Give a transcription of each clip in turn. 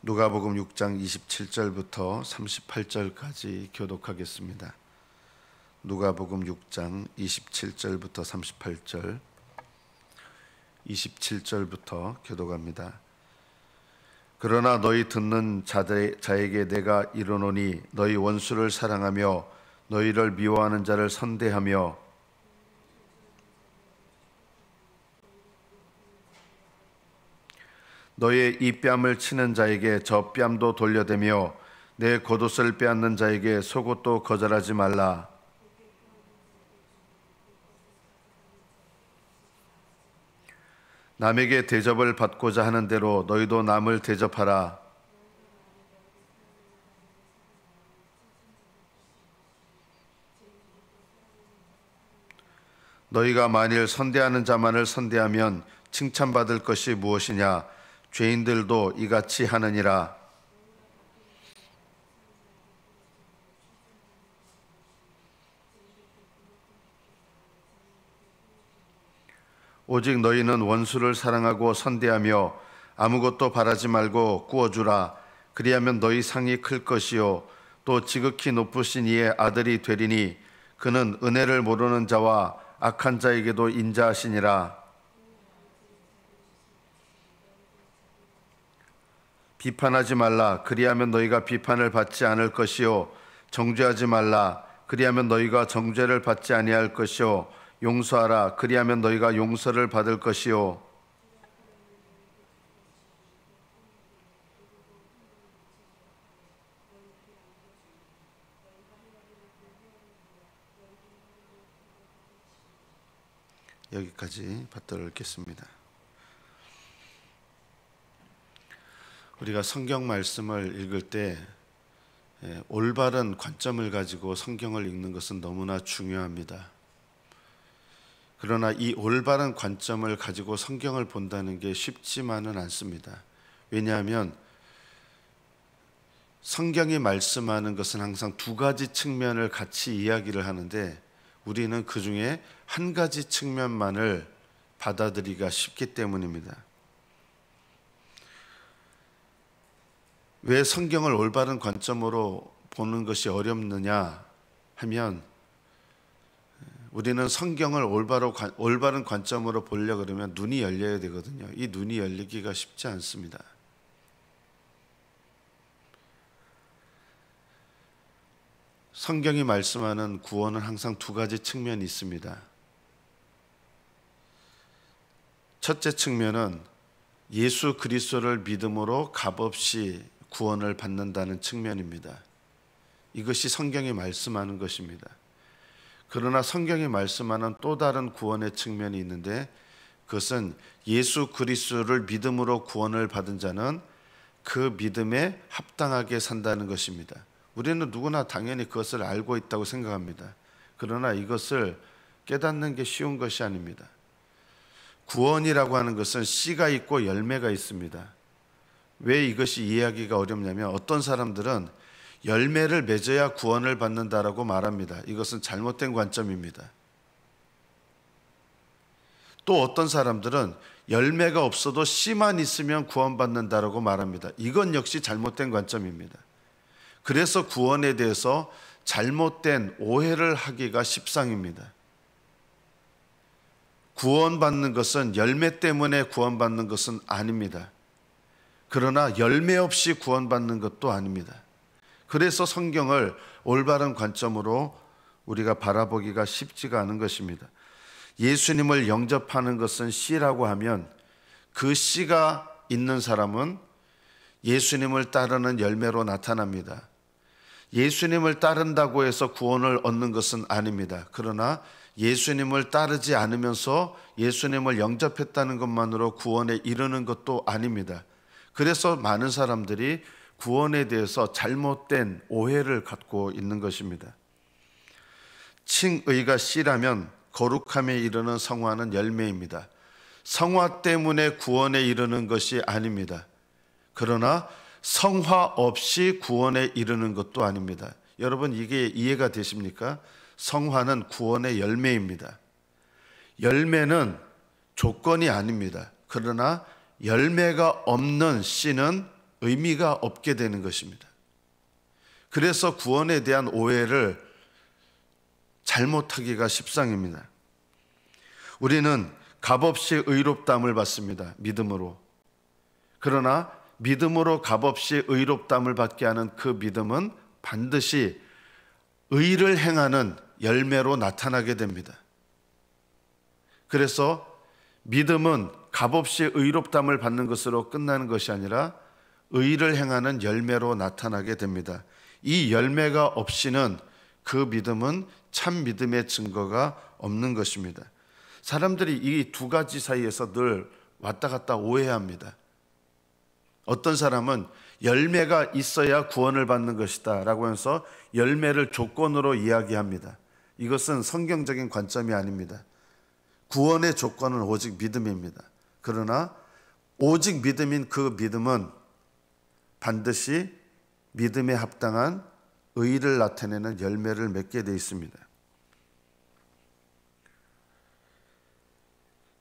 누가복음 6장 27절부터 38절까지 교독하겠습니다. 누가복음 6장 27절부터 38절, 27절부터 교독합니다. 그러나 너희 듣는 자에게 내가 이르노니 너희 원수를 사랑하며 너희를 미워하는 자를 선대하며 너의 이 뺨을 치는 자에게 저 뺨도 돌려대며 내 겉옷을 빼앗는 자에게 속옷도 거절하지 말라. 남에게 대접을 받고자 하는 대로 너희도 남을 대접하라. 너희가 만일 선대하는 자만을 선대하면 칭찬받을 것이 무엇이냐? 죄인들도 이같이 하느니라. 오직 너희는 원수를 사랑하고 선대하며 아무것도 바라지 말고 구워주라. 그리하면 너희 상이 클 것이요 또 지극히 높으신 이의 아들이 되리니 그는 은혜를 모르는 자와 악한 자에게도 인자하시니라. 비판하지 말라. 그리하면 너희가 비판을 받지 않을 것이요 정죄하지 말라. 그리하면 너희가 정죄를 받지 아니할 것이요 용서하라. 그리하면 너희가 용서를 받을 것이요 여기까지 받들어 읽겠습니다. 우리가 성경 말씀을 읽을 때 올바른 관점을 가지고 성경을 읽는 것은 너무나 중요합니다. 그러나 이 올바른 관점을 가지고 성경을 본다는 게 쉽지만은 않습니다. 왜냐하면 성경이 말씀하는 것은 항상 두 가지 측면을 같이 이야기를 하는데 우리는 그 중에 한 가지 측면만을 받아들이기가 쉽기 때문입니다. 왜 성경을 올바른 관점으로 보는 것이 어렵느냐 하면 우리는 성경을 올바른 관점으로 보려고 그러면 눈이 열려야 되거든요. 이 눈이 열리기가 쉽지 않습니다. 성경이 말씀하는 구원은 항상 두 가지 측면이 있습니다. 첫째 측면은 예수 그리스도를 믿음으로 값없이 구원을 받는다는 측면입니다. 이것이 성경이 말씀하는 것입니다. 그러나 성경이 말씀하는 또 다른 구원의 측면이 있는데 그것은 예수 그리스도를 믿음으로 구원을 받은 자는 그 믿음에 합당하게 산다는 것입니다. 우리는 누구나 당연히 그것을 알고 있다고 생각합니다. 그러나 이것을 깨닫는 게 쉬운 것이 아닙니다. 구원이라고 하는 것은 씨가 있고 열매가 있습니다. 왜 이것이 이해하기가 어렵냐면 어떤 사람들은 열매를 맺어야 구원을 받는다라고 말합니다. 이것은 잘못된 관점입니다. 또 어떤 사람들은 열매가 없어도 씨만 있으면 구원받는다라고 말합니다. 이건 역시 잘못된 관점입니다. 그래서 구원에 대해서 잘못된 오해를 하기가 십상입니다. 구원받는 것은 열매 때문에 구원받는 것은 아닙니다. 그러나 열매 없이 구원받는 것도 아닙니다. 그래서 성경을 올바른 관점으로 우리가 바라보기가 쉽지가 않은 것입니다. 예수님을 영접하는 것은 씨라고 하면 그 씨가 있는 사람은 예수님을 따르는 열매로 나타납니다. 예수님을 따른다고 해서 구원을 얻는 것은 아닙니다. 그러나 예수님을 따르지 않으면서 예수님을 영접했다는 것만으로 구원에 이르는 것도 아닙니다. 그래서 많은 사람들이 구원에 대해서 잘못된 오해를 갖고 있는 것입니다. 칭의가 씨라면 거룩함에 이르는 성화는 열매입니다. 성화 때문에 구원에 이르는 것이 아닙니다. 그러나 성화 없이 구원에 이르는 것도 아닙니다. 여러분 이게 이해가 되십니까? 성화는 구원의 열매입니다. 열매는 조건이 아닙니다. 그러나 열매가 없는 씨는 의미가 없게 되는 것입니다. 그래서 구원에 대한 오해를 잘못하기가 십상입니다. 우리는 값없이 의롭다함을 받습니다. 믿음으로. 그러나 믿음으로 값없이 의롭다함을 받게 하는 그 믿음은 반드시 의를 행하는 열매로 나타나게 됩니다. 그래서 믿음은 값없이 의롭다함을 받는 것으로 끝나는 것이 아니라 의를 행하는 열매로 나타나게 됩니다. 이 열매가 없이는 그 믿음은 참 믿음의 증거가 없는 것입니다. 사람들이 이 두 가지 사이에서 늘 왔다 갔다 오해합니다. 어떤 사람은 열매가 있어야 구원을 받는 것이다 라고 해서 열매를 조건으로 이야기합니다. 이것은 성경적인 관점이 아닙니다. 구원의 조건은 오직 믿음입니다. 그러나 오직 믿음인 그 믿음은 반드시 믿음에 합당한 의를 나타내는 열매를 맺게 되어 있습니다.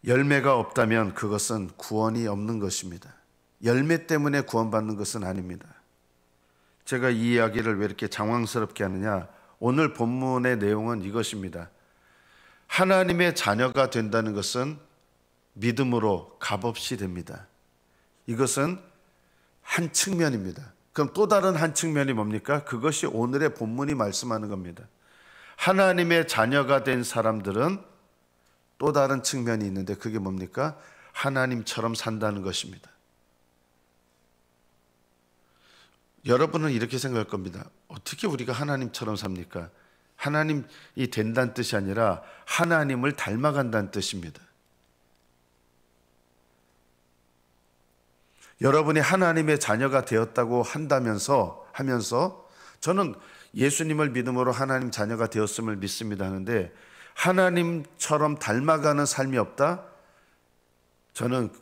열매가 없다면 그것은 구원이 없는 것입니다. 열매 때문에 구원받는 것은 아닙니다. 제가 이 이야기를 왜 이렇게 장황스럽게 하느냐? 오늘 본문의 내용은 이것입니다. 하나님의 자녀가 된다는 것은 믿음으로 값없이 됩니다. 이것은 한 측면입니다. 그럼 또 다른 한 측면이 뭡니까? 그것이 오늘의 본문이 말씀하는 겁니다. 하나님의 자녀가 된 사람들은 또 다른 측면이 있는데 그게 뭡니까? 하나님처럼 산다는 것입니다. 여러분은 이렇게 생각할 겁니다. 어떻게 우리가 하나님처럼 삽니까? 하나님이 된다는 뜻이 아니라 하나님을 닮아간다는 뜻입니다. 여러분이 하나님의 자녀가 되었다고 하면서 저는 예수님을 믿음으로 하나님 자녀가 되었음을 믿습니다 하는데 하나님처럼 닮아가는 삶이 없다? 저는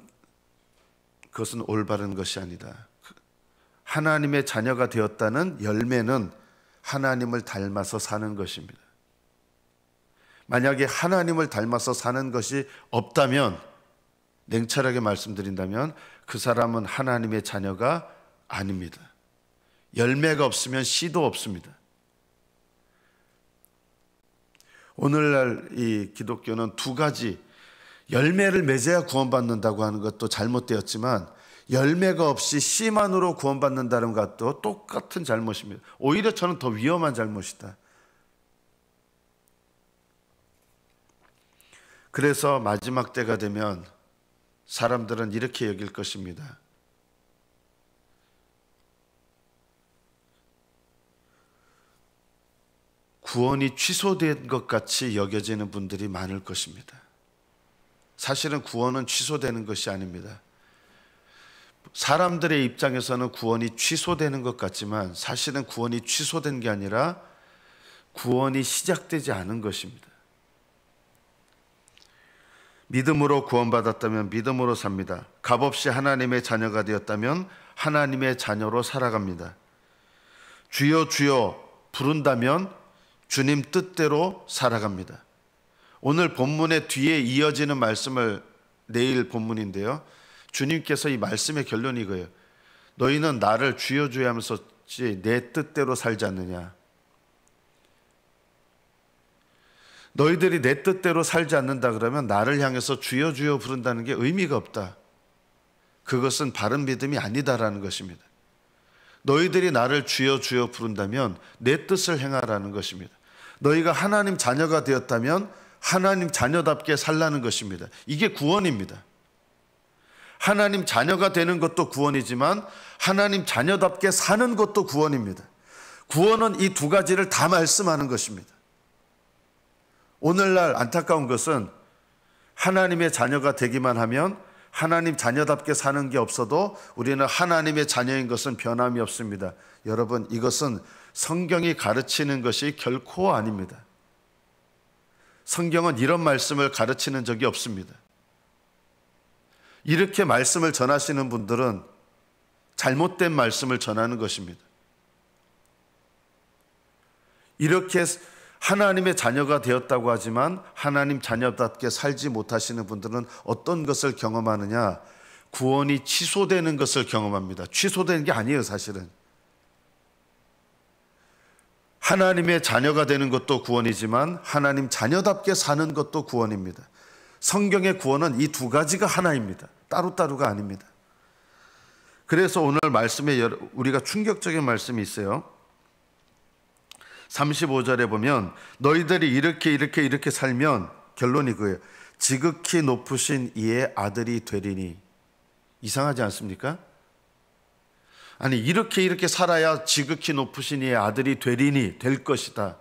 그것은 올바른 것이 아니다. 하나님의 자녀가 되었다는 열매는 하나님을 닮아서 사는 것입니다. 만약에 하나님을 닮아서 사는 것이 없다면, 냉철하게 말씀드린다면 그 사람은 하나님의 자녀가 아닙니다. 열매가 없으면 씨도 없습니다. 오늘날 이 기독교는 두 가지, 열매를 맺어야 구원받는다고 하는 것도 잘못되었지만 열매가 없이 씨만으로 구원받는다는 것도 똑같은 잘못입니다. 오히려 저는 더 위험한 잘못이다. 그래서 마지막 때가 되면 사람들은 이렇게 여길 것입니다. 구원이 취소된 것 같이 여겨지는 분들이 많을 것입니다. 사실은 구원은 취소되는 것이 아닙니다. 사람들의 입장에서는 구원이 취소되는 것 같지만 사실은 구원이 취소된 게 아니라 구원이 시작되지 않은 것입니다. 믿음으로 구원받았다면 믿음으로 삽니다. 값없이 하나님의 자녀가 되었다면 하나님의 자녀로 살아갑니다. 주여 주여 부른다면 주님 뜻대로 살아갑니다. 오늘 본문의 뒤에 이어지는 말씀을 내일 본문인데요. 주님께서 이 말씀의 결론이 이거예요. 너희는 나를 주여 주여 하면서 내 뜻대로 살지 않느냐. 너희들이 내 뜻대로 살지 않는다 그러면 나를 향해서 주여 주여 부른다는 게 의미가 없다. 그것은 바른 믿음이 아니다라는 것입니다. 너희들이 나를 주여 주여 부른다면 내 뜻을 행하라는 것입니다. 너희가 하나님 자녀가 되었다면 하나님 자녀답게 살라는 것입니다. 이게 구원입니다. 하나님 자녀가 되는 것도 구원이지만 하나님 자녀답게 사는 것도 구원입니다. 구원은 이 두 가지를 다 말씀하는 것입니다. 오늘날 안타까운 것은 하나님의 자녀가 되기만 하면 하나님 자녀답게 사는 게 없어도 우리는 하나님의 자녀인 것은 변함이 없습니다. 여러분, 이것은 성경이 가르치는 것이 결코 아닙니다. 성경은 이런 말씀을 가르치는 적이 없습니다. 이렇게 말씀을 전하시는 분들은 잘못된 말씀을 전하는 것입니다. 이렇게 하나님의 자녀가 되었다고 하지만 하나님 자녀답게 살지 못하시는 분들은 어떤 것을 경험하느냐? 구원이 취소되는 것을 경험합니다. 취소되는 게 아니에요, 사실은. 하나님의 자녀가 되는 것도 구원이지만 하나님 자녀답게 사는 것도 구원입니다. 성경의 구원은 이 두 가지가 하나입니다. 따로따로가 아닙니다. 그래서 오늘 말씀에 우리가 충격적인 말씀이 있어요. 35절에 보면 너희들이 이렇게 살면, 결론이 그예요. 지극히 높으신 이의 아들이 되리니. 이상하지 않습니까? 아니, 이렇게 살아야 지극히 높으신 이의 아들이 되리니, 될 것이다.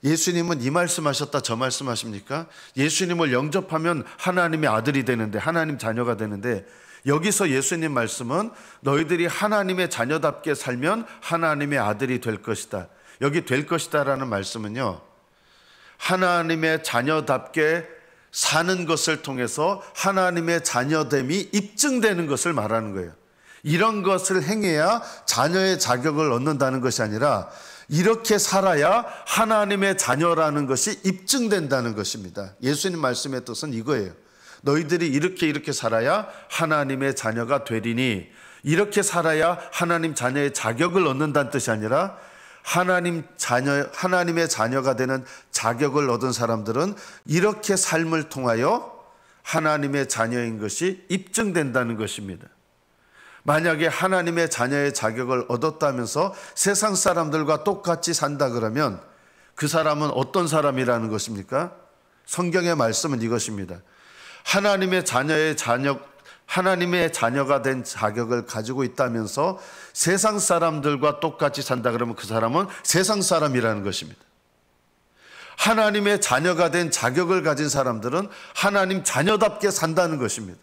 예수님은 이 말씀하셨다 저 말씀하십니까? 예수님을 영접하면 하나님의 아들이 되는데, 하나님 자녀가 되는데, 여기서 예수님 말씀은 너희들이 하나님의 자녀답게 살면 하나님의 아들이 될 것이다. 여기 될 것이다 라는 말씀은요, 하나님의 자녀답게 사는 것을 통해서 하나님의 자녀됨이 입증되는 것을 말하는 거예요. 이런 것을 행해야 자녀의 자격을 얻는다는 것이 아니라 이렇게 살아야 하나님의 자녀라는 것이 입증된다는 것입니다. 예수님 말씀의 뜻은 이거예요. 너희들이 이렇게 살아야 하나님의 자녀가 되리니, 이렇게 살아야 하나님 자녀의 자격을 얻는다는 뜻이 아니라 하나님의 자녀가 되는 자격을 얻은 사람들은 이렇게 삶을 통하여 하나님의 자녀인 것이 입증된다는 것입니다. 만약에 하나님의 자녀의 자격을 얻었다면서 세상 사람들과 똑같이 산다 그러면 그 사람은 어떤 사람이라는 것입니까? 성경의 말씀은 이것입니다. 하나님의 자녀가 된 자격을 가지고 있다면서 세상 사람들과 똑같이 산다 그러면 그 사람은 세상 사람이라는 것입니다. 하나님의 자녀가 된 자격을 가진 사람들은 하나님 자녀답게 산다는 것입니다.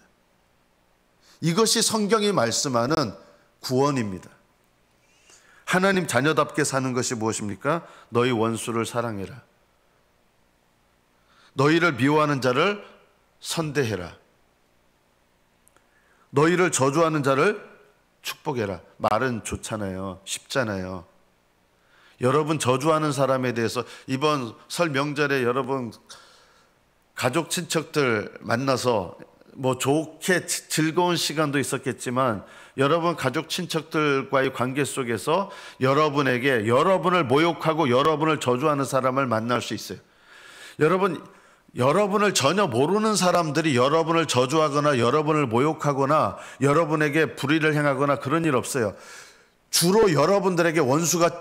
이것이 성경이 말씀하는 구원입니다. 하나님 자녀답게 사는 것이 무엇입니까? 너희 원수를 사랑해라. 너희를 미워하는 자를 선대해라. 너희를 저주하는 자를 축복해라. 말은 좋잖아요. 쉽잖아요. 여러분 저주하는 사람에 대해서 이번 설 명절에 여러분 가족 친척들 만나서 뭐 좋게 즐거운 시간도 있었겠지만 여러분 가족 친척들과의 관계 속에서 여러분에게 여러분을 모욕하고 여러분을 저주하는 사람을 만날 수 있어요. 여러분을 전혀 모르는 사람들이 여러분을 저주하거나 여러분을 모욕하거나 여러분에게 불의를 행하거나 그런 일 없어요. 주로 여러분들에게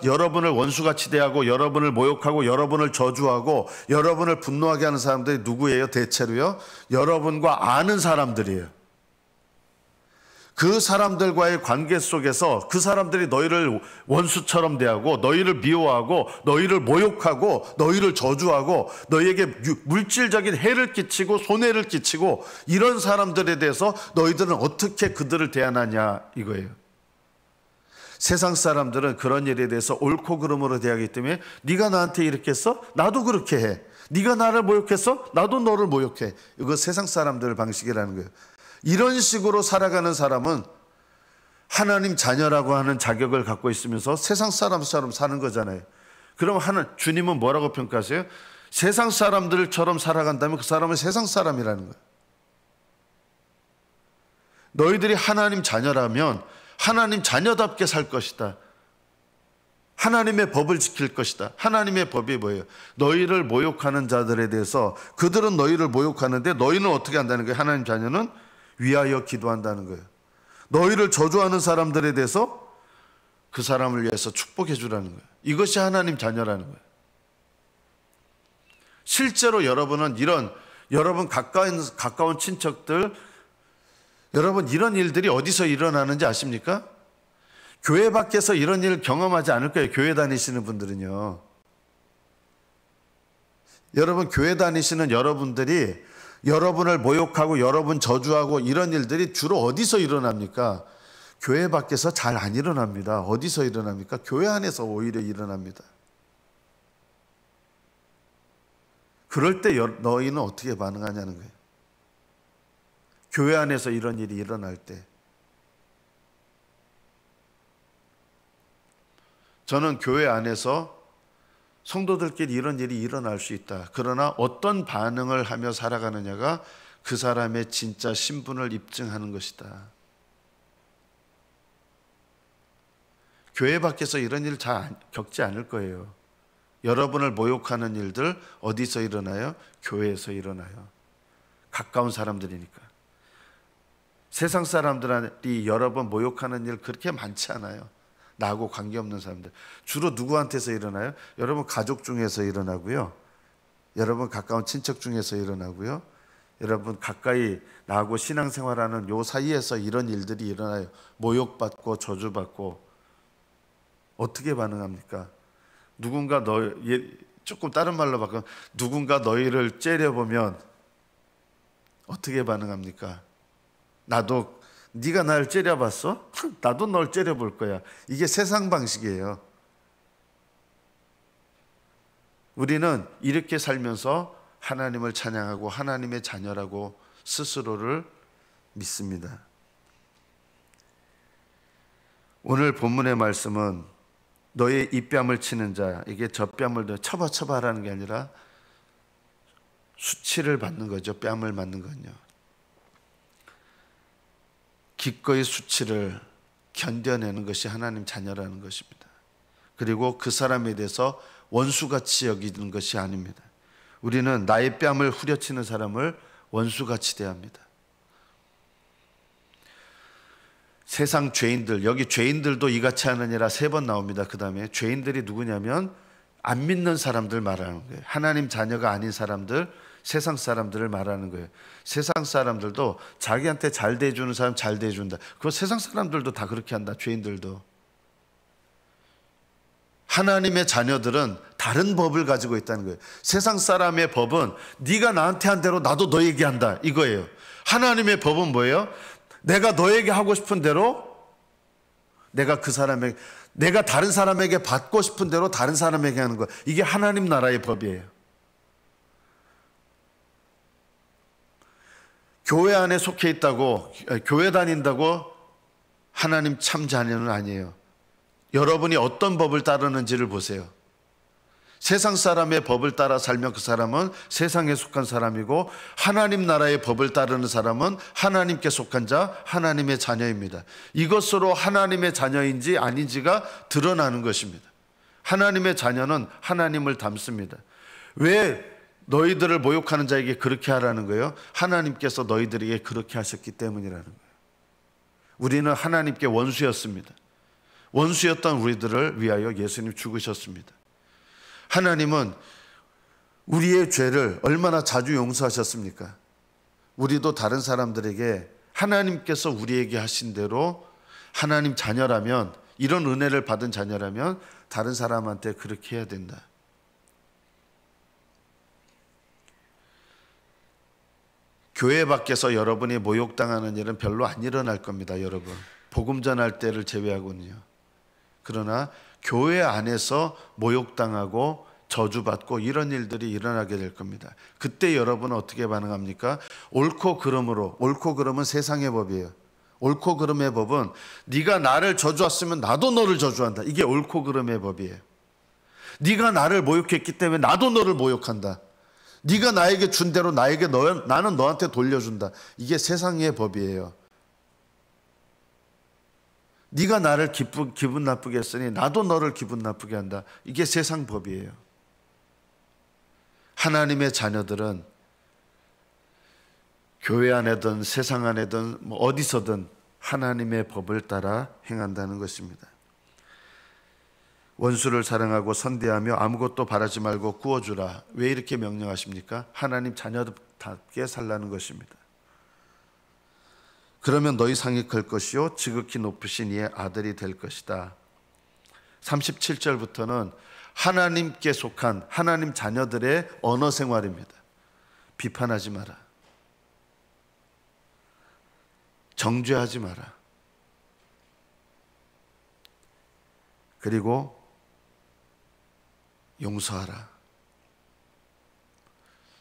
여러분을 원수같이 대하고 여러분을 모욕하고 여러분을 저주하고 여러분을 분노하게 하는 사람들이 누구예요? 대체로요, 여러분과 아는 사람들이에요. 그 사람들과의 관계 속에서 그 사람들이 너희를 원수처럼 대하고 너희를 미워하고 너희를 모욕하고 너희를 저주하고 너희에게 물질적인 해를 끼치고 손해를 끼치고 이런 사람들에 대해서 너희들은 어떻게 그들을 대하느냐 이거예요. 세상 사람들은 그런 일에 대해서 옳고 그름으로 대하기 때문에 네가 나한테 이렇게 했어? 나도 그렇게 해. 네가 나를 모욕했어? 나도 너를 모욕해. 이거 세상 사람들의 방식이라는 거예요. 이런 식으로 살아가는 사람은 하나님 자녀라고 하는 자격을 갖고 있으면서 세상 사람처럼 사는 거잖아요. 그럼 주님은 뭐라고 평가하세요? 세상 사람들처럼 살아간다면 그 사람은 세상 사람이라는 거예요. 너희들이 하나님 자녀라면 하나님 자녀답게 살 것이다. 하나님의 법을 지킬 것이다. 하나님의 법이 뭐예요? 너희를 모욕하는 자들에 대해서 그들은 너희를 모욕하는데 너희는 어떻게 한다는 거예요? 하나님 자녀는 위하여 기도한다는 거예요. 너희를 저주하는 사람들에 대해서 그 사람을 위해서 축복해 주라는 거예요. 이것이 하나님 자녀라는 거예요. 실제로 여러분은 여러분 가까운 친척들, 여러분 이런 일들이 어디서 일어나는지 아십니까? 교회 밖에서 이런 일 경험하지 않을 거예요. 교회 다니시는 분들은요. 여러분 교회 다니시는 여러분들이 여러분을 모욕하고 여러분 저주하고 이런 일들이 주로 어디서 일어납니까? 교회 밖에서 잘 안 일어납니다. 어디서 일어납니까? 교회 안에서 오히려 일어납니다. 그럴 때 너희는 어떻게 반응하냐는 거예요. 교회 안에서 이런 일이 일어날 때. 저는 교회 안에서 성도들끼리 이런 일이 일어날 수 있다. 그러나 어떤 반응을 하며 살아가느냐가 그 사람의 진짜 신분을 입증하는 것이다. 교회 밖에서 이런 일 잘 겪지 않을 거예요. 여러분을 모욕하는 일들 어디서 일어나요? 교회에서 일어나요. 가까운 사람들이니까. 세상 사람들이 여러분 모욕하는 일 그렇게 많지 않아요. 나하고 관계없는 사람들. 주로 누구한테서 일어나요? 여러분 가족 중에서 일어나고요. 여러분 가까운 친척 중에서 일어나고요. 여러분 가까이 나하고 신앙생활하는 요 사이에서 이런 일들이 일어나요. 모욕받고 저주받고. 어떻게 반응합니까? 누군가 조금 다른 말로 바꾸면 누군가 너희를 째려보면 어떻게 반응합니까? 네가 날 째려봤어? 나도 널 째려볼 거야. 이게 세상 방식이에요. 우리는 이렇게 살면서 하나님을 찬양하고 하나님의 자녀라고 스스로를 믿습니다. 오늘 본문의 말씀은 너의 이 뺨을 치는 자, 이게 저 뺨을 쳐봐 하라는 게 아니라 수치를 받는 거죠. 뺨을 맞는 건요. 기꺼이 수치를 견뎌내는 것이 하나님 자녀라는 것입니다. 그리고 그 사람에 대해서 원수같이 여기는 것이 아닙니다. 우리는 나의 뺨을 후려치는 사람을 원수같이 대합니다. 세상 죄인들, 여기 죄인들도 이같이 하느니라 3번 나옵니다. 그 다음에 죄인들이 누구냐면 안 믿는 사람들 말하는 거예요. 하나님 자녀가 아닌 사람들, 세상 사람들을 말하는 거예요. 세상 사람들도 자기한테 잘 대해주는 사람 잘 대해준다. 그거 세상 사람들도 다 그렇게 한다. 죄인들도. 하나님의 자녀들은 다른 법을 가지고 있다는 거예요. 세상 사람의 법은 네가 나한테 한 대로 나도 너에게 한다 이거예요. 하나님의 법은 뭐예요? 내가 너에게 하고 싶은 대로 내가 다른 사람에게 받고 싶은 대로 다른 사람에게 하는 거. 이게 하나님 나라의 법이에요. 교회 안에 속해 있다고, 교회 다닌다고 하나님 참 자녀는 아니에요. 여러분이 어떤 법을 따르는지를 보세요. 세상 사람의 법을 따라 살면 그 사람은 세상에 속한 사람이고, 하나님 나라의 법을 따르는 사람은 하나님께 속한 자, 하나님의 자녀입니다. 이것으로 하나님의 자녀인지 아닌지가 드러나는 것입니다. 하나님의 자녀는 하나님을 닮습니다. 왜 너희들을 모욕하는 자에게 그렇게 하라는 거예요? 하나님께서 너희들에게 그렇게 하셨기 때문이라는 거예요. 우리는 하나님께 원수였습니다. 원수였던 우리들을 위하여 예수님 죽으셨습니다. 하나님은 우리의 죄를 얼마나 자주 용서하셨습니까? 우리도 다른 사람들에게 하나님께서 우리에게 하신 대로 하나님 자녀라면, 이런 은혜를 받은 자녀라면 다른 사람한테 그렇게 해야 된다. 교회 밖에서 여러분이 모욕당하는 일은 별로 안 일어날 겁니다. 여러분, 복음 전할 때를 제외하고는요. 그러나 교회 안에서 모욕당하고 저주받고 이런 일들이 일어나게 될 겁니다. 그때 여러분은 어떻게 반응합니까? 옳고 그름은 세상의 법이에요. 옳고 그름의 법은 네가 나를 저주했으면 나도 너를 저주한다. 이게 옳고 그름의 법이에요. 네가 나를 모욕했기 때문에 나도 너를 모욕한다. 네가 나에게 준 대로 나는 너한테 돌려준다. 이게 세상의 법이에요. 네가 나를 기분 나쁘게 했으니 나도 너를 기분 나쁘게 한다. 이게 세상 법이에요. 하나님의 자녀들은 교회 안에든 세상 안에든 어디서든 하나님의 법을 따라 행한다는 것입니다. 원수를 사랑하고 선대하며 아무것도 바라지 말고 구워주라. 왜 이렇게 명령하십니까? 하나님 자녀답게 살라는 것입니다. 그러면 너희 상이 클 것이요 지극히 높으신 이의 아들이 될 것이다. 37절부터는 하나님께 속한 하나님 자녀들의 언어 생활입니다. 비판하지 마라. 정죄하지 마라. 그리고 용서하라.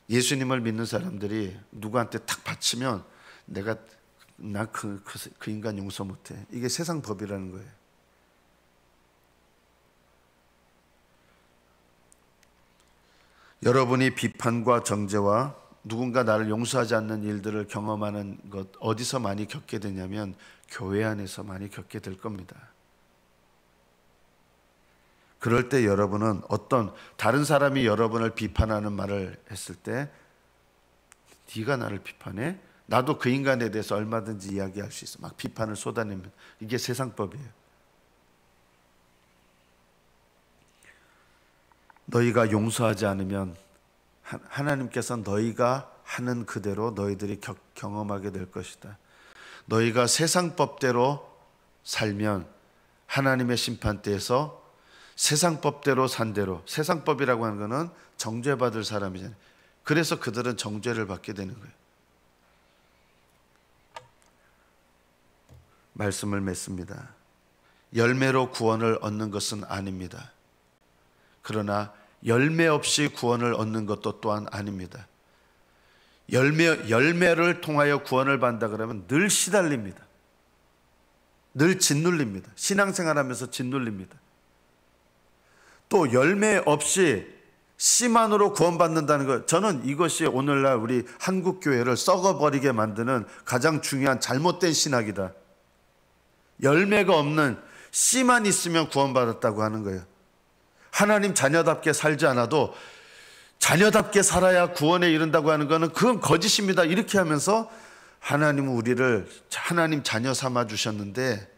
예수님을 믿는 사람들이 누구한테 탁 바치면 나 그 인간 용서 못해. 이게 세상 법이라는 거예요. 여러분이 비판과 정죄와 누군가 나를 용서하지 않는 일들을 경험하는 것 어디서 많이 겪게 되냐면 교회 안에서 많이 겪게 될 겁니다. 그럴 때 여러분은 어떤 다른 사람이 여러분을 비판하는 말을 했을 때 네가 나를 비판해? 나도 그 인간에 대해서 얼마든지 이야기할 수 있어. 막 비판을 쏟아내면 이게 세상법이에요. 너희가 용서하지 않으면 하나님께서 너희가 하는 그대로 너희들이 경험하게 될 것이다. 너희가 세상 법대로 살면 하나님의 심판대에서 세상 법대로 산 대로, 세상 법이라고 하는 것은 정죄받을 사람이잖아요. 그래서 그들은 정죄를 받게 되는 거예요. 말씀을 맺습니다. 열매로 구원을 얻는 것은 아닙니다. 그러나 열매 없이 구원을 얻는 것도 또한 아닙니다. 열매를 통하여 구원을 받는다 그러면 늘 시달립니다. 늘 짓눌립니다. 신앙생활하면서 짓눌립니다. 또 열매 없이 씨만으로 구원받는다는 것, 저는 이것이 오늘날 우리 한국교회를 썩어버리게 만드는 가장 중요한 잘못된 신학이다. 열매가 없는 씨만 있으면 구원받았다고 하는 거예요. 하나님 자녀답게 살지 않아도 자녀답게 살아야 구원에 이른다고 하는 것은 그건 거짓입니다. 이렇게 하면서 하나님은 우리를 하나님 자녀 삼아 주셨는데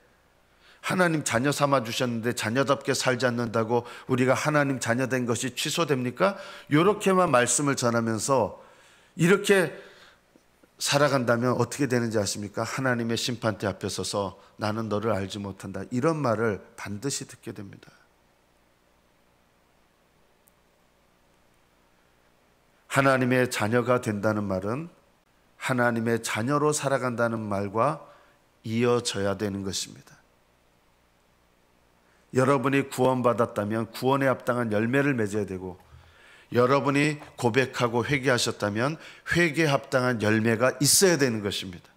자녀답게 살지 않는다고 우리가 하나님 자녀 된 것이 취소됩니까? 이렇게만 말씀을 전하면서 이렇게 살아간다면 어떻게 되는지 아십니까? 하나님의 심판대 앞에 서서 나는 너를 알지 못한다, 이런 말을 반드시 듣게 됩니다. 하나님의 자녀가 된다는 말은 하나님의 자녀로 살아간다는 말과 이어져야 되는 것입니다. 여러분이 구원받았다면 구원에 합당한 열매를 맺어야 되고, 여러분이 고백하고 회개하셨다면 회개에 합당한 열매가 있어야 되는 것입니다.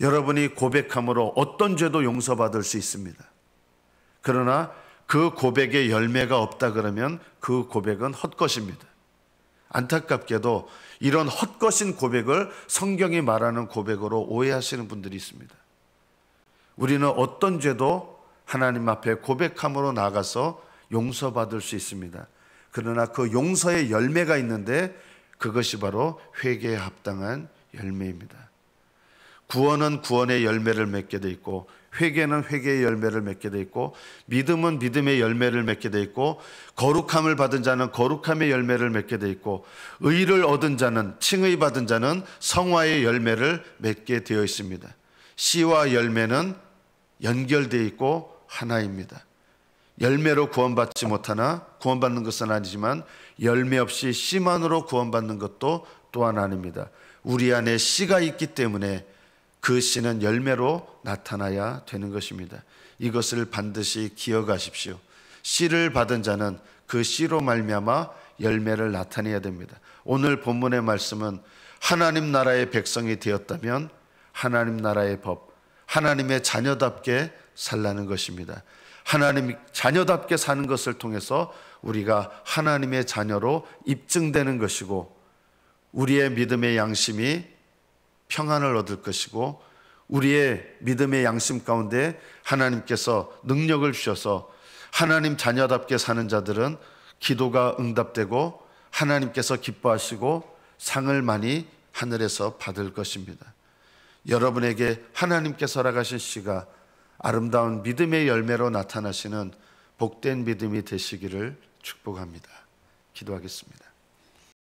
여러분이 고백함으로 어떤 죄도 용서받을 수 있습니다. 그러나 그 고백에 열매가 없다 그러면 그 고백은 헛것입니다. 안타깝게도 이런 헛것인 고백을 성경이 말하는 고백으로 오해하시는 분들이 있습니다. 우리는 어떤 죄도 하나님 앞에 고백함으로 나가서 용서받을 수 있습니다. 그러나 그 용서의 열매가 있는데 그것이 바로 회개에 합당한 열매입니다. 구원은 구원의 열매를 맺게 돼 있고, 회개는 회개의 열매를 맺게 돼 있고, 믿음은 믿음의 열매를 맺게 돼 있고, 거룩함을 받은 자는 거룩함의 열매를 맺게 돼 있고, 의를 얻은 자는, 칭의 받은 자는 성화의 열매를 맺게 되어 있습니다. 씨와 열매는 연결되어 있고 하나입니다. 열매로 구원받지 못하나 구원받는 것은 아니지만 열매 없이 씨만으로 구원받는 것도 또한 아닙니다. 우리 안에 씨가 있기 때문에 그 씨는 열매로 나타나야 되는 것입니다. 이것을 반드시 기억하십시오. 씨를 받은 자는 그 씨로 말미암아 열매를 나타내야 됩니다. 오늘 본문의 말씀은 하나님 나라의 백성이 되었다면 하나님 나라의 법, 하나님의 자녀답게 살라는 것입니다. 하나님 자녀답게 사는 것을 통해서 우리가 하나님의 자녀로 입증되는 것이고, 우리의 믿음의 양심이 평안을 얻을 것이고, 우리의 믿음의 양심 가운데 하나님께서 능력을 주셔서 하나님 자녀답게 사는 자들은 기도가 응답되고 하나님께서 기뻐하시고 상을 많이 하늘에서 받을 것입니다. 여러분에게 하나님께서 허락하신 씨가 아름다운 믿음의 열매로 나타나시는 복된 믿음이 되시기를 축복합니다. 기도하겠습니다.